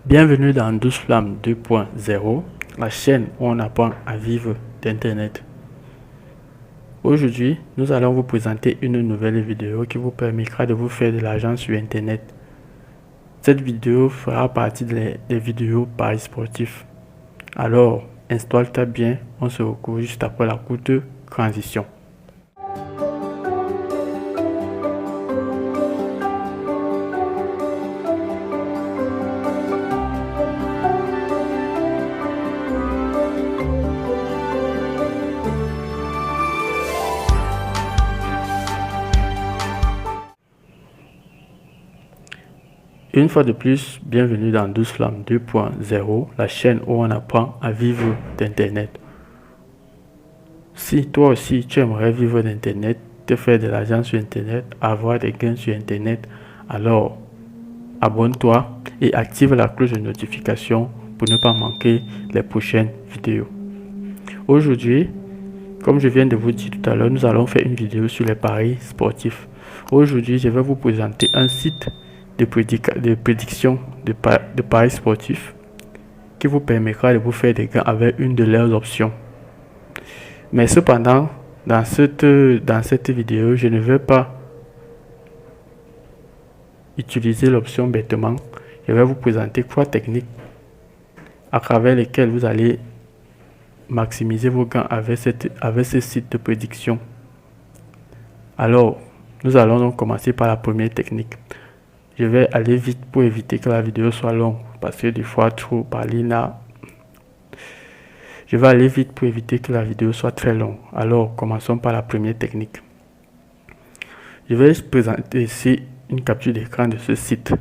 Bienvenue dans Douce Flamme 2.0, la chaîne où on apprend à vivre d'Internet. Aujourd'hui, nous allons vous présenter une nouvelle vidéo qui vous permettra de vous faire de l'argent sur Internet. Cette vidéo fera partie des vidéos paris sportifs. Alors, installe-toi bien, on se retrouve juste après la courte transition. Une fois de plus, bienvenue dans Douce Flamme 2.0, la chaîne où on apprend à vivre d'Internet. Si toi aussi tu aimerais vivre d'Internet, te faire de l'argent sur Internet, avoir des gains sur Internet, alors abonne-toi et active la cloche de notification pour ne pas manquer les prochaines vidéos. Aujourd'hui, comme je viens de vous dire tout à l'heure, nous allons faire une vidéo sur les paris sportifs. Aujourd'hui, je vais vous présenter un site de prédiction de paris sportifs qui vous permettra de vous faire des gains avec une de leurs options. Mais cependant, dans cette vidéo, je ne vais pas utiliser l'option bêtement. Je vais vous présenter 3 techniques à travers lesquelles vous allez maximiser vos gains avec ce site de prédiction. Alors, nous allons donc commencer par la première technique. Je vais aller vite pour éviter que la vidéo soit longue, parce que des fois trop parler là. Je vais aller vite pour éviter que la vidéo soit très longue. Alors, commençons par la première technique. Je vais présenter ici une capture d'écran de ce site.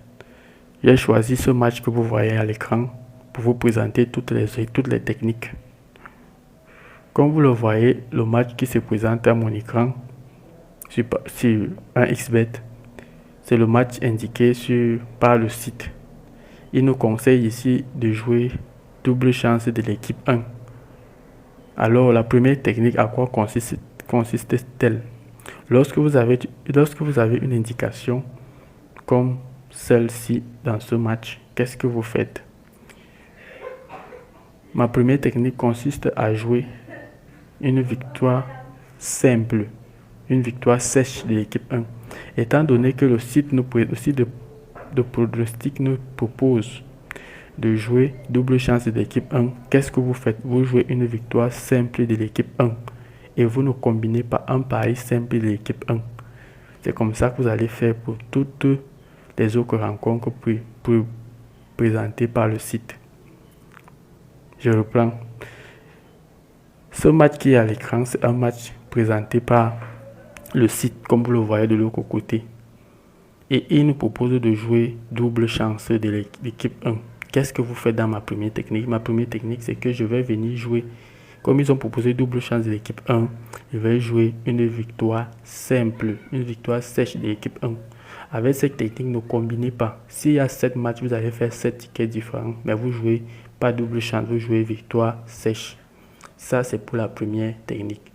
J'ai choisi ce match que vous voyez à l'écran pour vous présenter toutes les techniques. Comme vous le voyez, le match qui se présente à mon écran sur un XBet, c'est le match indiqué par le site. Il nous conseille ici de jouer double chance de l'équipe 1. Alors, la première technique, à quoi consiste-t-elle? Lorsque vous avez une indication comme celle-ci dans ce match, qu'est-ce que vous faites? Ma première technique consiste à jouer une victoire simple, une victoire sèche de l'équipe 1. Étant donné que le site de pronostic nous propose de jouer double chance de l'équipe 1, qu'est-ce que vous faites? Vous jouez une victoire simple de l'équipe 1 et vous ne combinez pas un pari simple de l'équipe 1. C'est comme ça que vous allez faire pour toutes les autres rencontres présentées par le site. Je reprends. Ce match qui est à l'écran, c'est un match présenté par le site, comme vous le voyez de l'autre côté. Et il nous propose de jouer double chance de l'équipe 1. Qu'est-ce que vous faites dans ma première technique? Ma première technique, c'est que je vais venir jouer, comme ils ont proposé double chance de l'équipe 1, je vais jouer une victoire simple, une victoire sèche de l'équipe 1. Avec cette technique, ne combinez pas. S'il y a 7 matchs, vous allez faire 7 tickets différents, mais vous jouez pas double chance, vous jouez victoire sèche. Ça, c'est pour la première technique.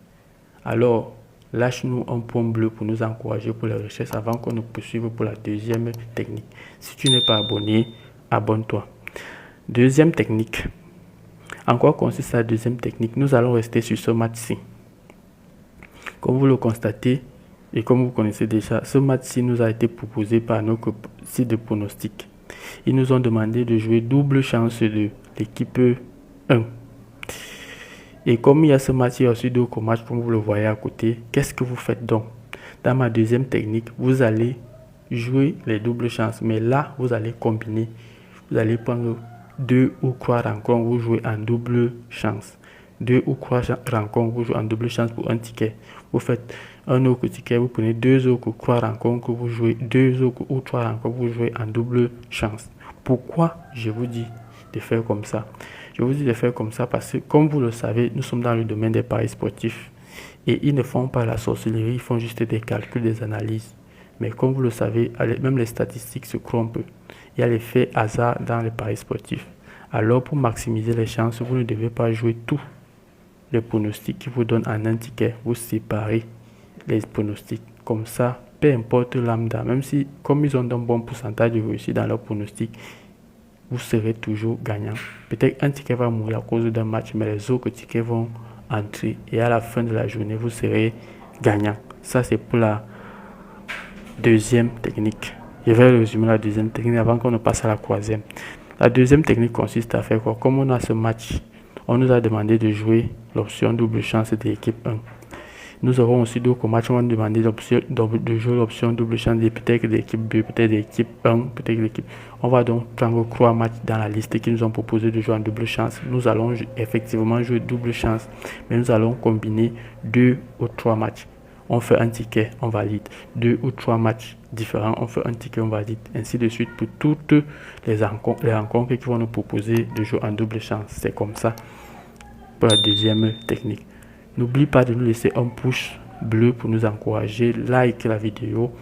Alors, lâche-nous un pouce bleu pour nous encourager pour les recherches avant qu'on nous poursuive pour la deuxième technique. Si tu n'es pas abonné, abonne-toi. Deuxième technique. En quoi consiste la deuxième technique? Nous allons rester sur ce match-ci. Comme vous le constatez et comme vous connaissez déjà, ce match-ci nous a été proposé par notre site de pronostic. Ils nous ont demandé de jouer double chance de l'équipe 1. Et comme il y a ce match, il y a aussi d'autres matchs comme vous le voyez à côté. Qu'est-ce que vous faites donc? Dans ma deuxième technique, vous allez jouer les doubles chances. Mais là, vous allez combiner. Vous allez prendre 2 ou 3 rencontres, vous jouez en double chance. 2 ou 3 rencontres, vous jouez en double chance pour un ticket. Vous faites un autre ticket, vous prenez 2 ou 3 rencontres, vous jouez 2 ou 3 rencontres, vous jouez en double chance. Pourquoi je vous dis de faire comme ça? Je vous dis de faire comme ça parce que, comme vous le savez, nous sommes dans le domaine des paris sportifs. Et ils ne font pas la sorcellerie, ils font juste des calculs, des analyses. Mais comme vous le savez, même les statistiques se trompent. Il y a l'effet hasard dans les paris sportifs. Alors, pour maximiser les chances, vous ne devez pas jouer tous les pronostics qui vous donnent en un ticket. Vous séparez les pronostics. Comme ça, peu importe lambda, même si, comme ils ont un bon pourcentage de réussite dans leurs pronostics, vous serez toujours gagnant. Peut-être un ticket va mourir à cause d'un match, mais les autres tickets vont entrer et à la fin de la journée, vous serez gagnant. Ça, c'est pour la deuxième technique. Je vais résumer la deuxième technique avant qu'on ne passe à la troisième. La deuxième technique consiste à faire quoi? Comme on a ce match, on nous a demandé de jouer l'option double chance de l'équipe 1. Nous aurons aussi d'autres matchs, on va nous demander de jouer l'option double chance peut-être de l'équipe 2, peut-être de l'équipe 1, peut-être de l'équipe. On va donc prendre 3 matchs dans la liste qui nous ont proposé de jouer en double chance. Nous allons effectivement jouer double chance, mais nous allons combiner 2 ou 3 matchs. On fait un ticket, on valide. 2 ou 3 matchs différents, on fait un ticket, on valide. Ainsi de suite pour toutes les rencontres qui vont nous proposer de jouer en double chance. C'est comme ça pour la deuxième technique. N'oublie pas de nous laisser un pouce bleu pour nous encourager. Like la vidéo.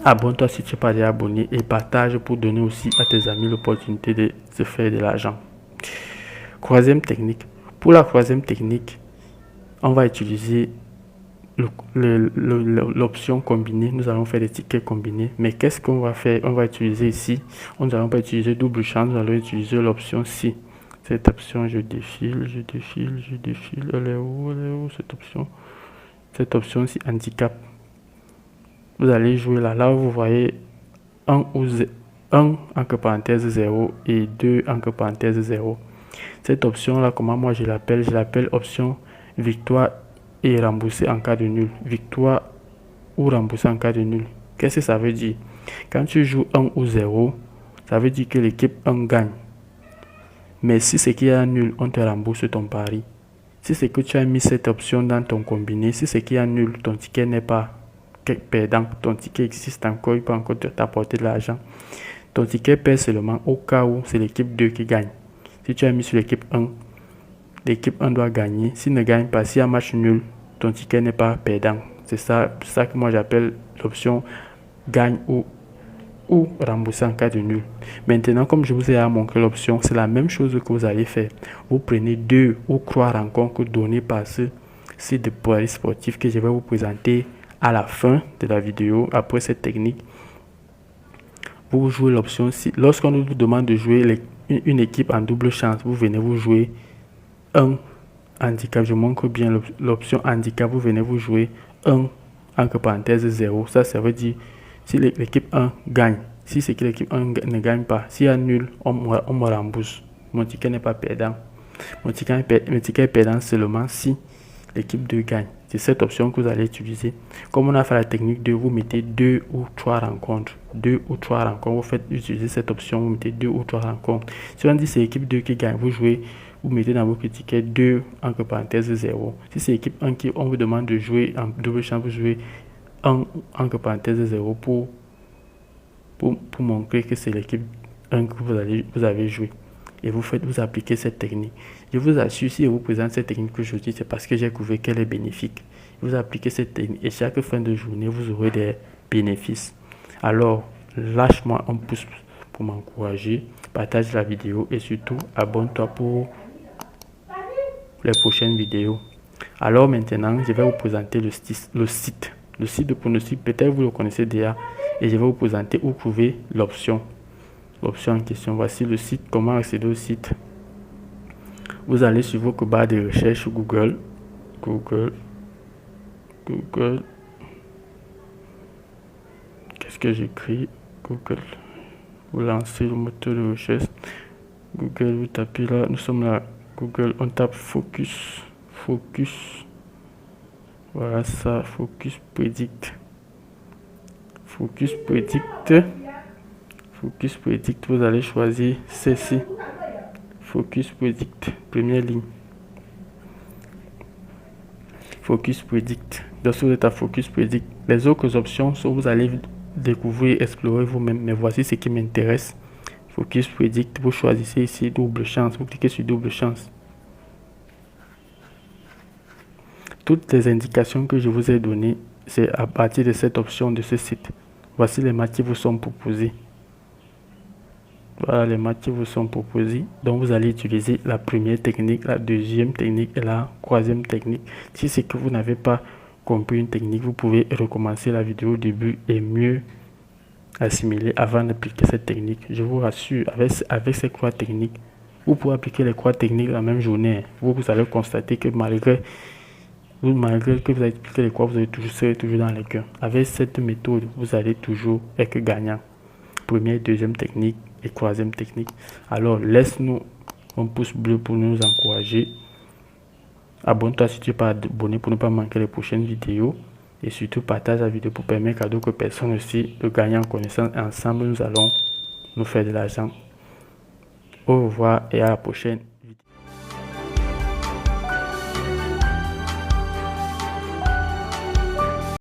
Abonne-toi si tu n'es pas déjà abonné et partage pour donner aussi à tes amis l'opportunité de se faire de l'argent. Troisième technique. Pour la troisième technique, on va utiliser l'option combinée. Nous allons faire des tickets combinés. Mais qu'est-ce qu'on va faire? On va utiliser ici. On ne va pas utiliser double chance. Nous allons utiliser l'option C. Cette option, je défile. Elle est où cette option? Cette option, c'est handicap. Vous allez jouer là. Là, vous voyez 1 entre parenthèses 0 et 2 entre parenthèses 0. Cette option-là, comment moi je l'appelle? Je l'appelle option victoire et remboursé en cas de nul. Victoire ou remboursé en cas de nul. Qu'est-ce que ça veut dire? Quand tu joues 1 ou 0, ça veut dire que l'équipe 1 gagne. Mais si c'est qu'il y a un nul, on te rembourse ton pari. Si c'est que tu as mis cette option dans ton combiné, si c'est qu'il y a un nul, ton ticket n'est pas perdant. Ton ticket existe encore, il peut encore t'apporter de l'argent. Ton ticket perd seulement au cas où c'est l'équipe 2 qui gagne. Si tu as mis sur l'équipe 1, l'équipe 1 doit gagner. S'il ne gagne pas, s'il y a un match nul, ton ticket n'est pas perdant. C'est ça que moi j'appelle l'option gagne ou rembourser en cas de nul. Maintenant, comme je vous ai montré l'option, c'est la même chose que vous allez faire. Vous prenez 2 ou 3 rencontres données par ce site de paris sportif que je vais vous présenter à la fin de la vidéo. Après cette technique, vous jouez l'option. Lorsqu'on vous demande de jouer une équipe en double chance, vous venez vous jouer un handicap. Je montre bien l'option handicap. Vous venez vous jouer 1 entre parenthèses 0. Ça veut dire si l'équipe 1 gagne. Si c'est que l'équipe 1 ne gagne pas, s'il y a nul, on me rembourse. Mon ticket n'est pas perdant. Mon ticket est perdant seulement si l'équipe 2 gagne. C'est cette option que vous allez utiliser. Comme on a fait la technique 2, vous mettez 2 ou 3 rencontres. 2 ou 3 rencontres. Vous faites utiliser cette option, vous mettez 2 ou 3 rencontres. Si on dit c'est l'équipe 2 qui gagne, vous jouez, vous mettez dans votre ticket 2 entre parenthèses 0. Si c'est l'équipe 1 qui on vous demande de jouer en double chance, vous jouez 1 entre parenthèses 0 pour montrer que c'est l'équipe 1 que vous avez joué. Et vous appliquez cette technique. Je vous assure, si je vous présente cette technique aujourd'hui, c'est parce que j'ai trouvé qu'elle est bénéfique. Vous appliquez cette technique et chaque fin de journée, vous aurez des bénéfices. Alors, lâche-moi un pouce pour m'encourager, partage la vidéo et surtout, abonne-toi pour les prochaines vidéos. Alors maintenant, je vais vous présenter le site. Le site de pronostic, peut-être vous le connaissez déjà. Et je vais vous présenter où trouver l'option en question. Voici le site. Comment accéder au site? Vous allez sur votre barre de recherche Google. Qu'est-ce que j'écris? Google. Vous lancez le moteur de recherche. Google, vous tapez là. Nous sommes là. Google, on tape Focus. Voilà ça. Focus Predict. Focus Predict, vous allez choisir ceci. Focus Predict, première ligne. Focus Predict. Lorsque vous êtes à Focus Predict, les autres options sont vous allez découvrir, explorer vous-même. Mais voici ce qui m'intéresse. Focus Predict, vous choisissez ici double chance. Vous cliquez sur double chance. Toutes les indications que je vous ai données, c'est à partir de cette option de ce site. Voici les matchs qui vous sont proposés. Voilà les matchs qui vous sont proposés. Donc vous allez utiliser la première technique, la deuxième technique et la troisième technique. Si c'est que vous n'avez pas compris une technique, vous pouvez recommencer la vidéo au début et mieux assimiler avant d'appliquer cette technique. Je vous rassure, avec ces 3 techniques, vous pouvez appliquer les 3 techniques la même journée. Vous allez constater que malgré que vous avez appliqué les 3, vous serez toujours dans les gains. Avec cette méthode, vous allez toujours être gagnant. Première, deuxième technique et troisième technique. Alors, laisse-nous un pouce bleu pour nous encourager. Abonne-toi si tu n'es pas abonné pour ne pas manquer les prochaines vidéos. Et surtout, partage la vidéo pour permettre à d'autres personnes aussi de gagner en connaissance. Ensemble, nous allons nous faire de l'argent. Au revoir et à la prochaine.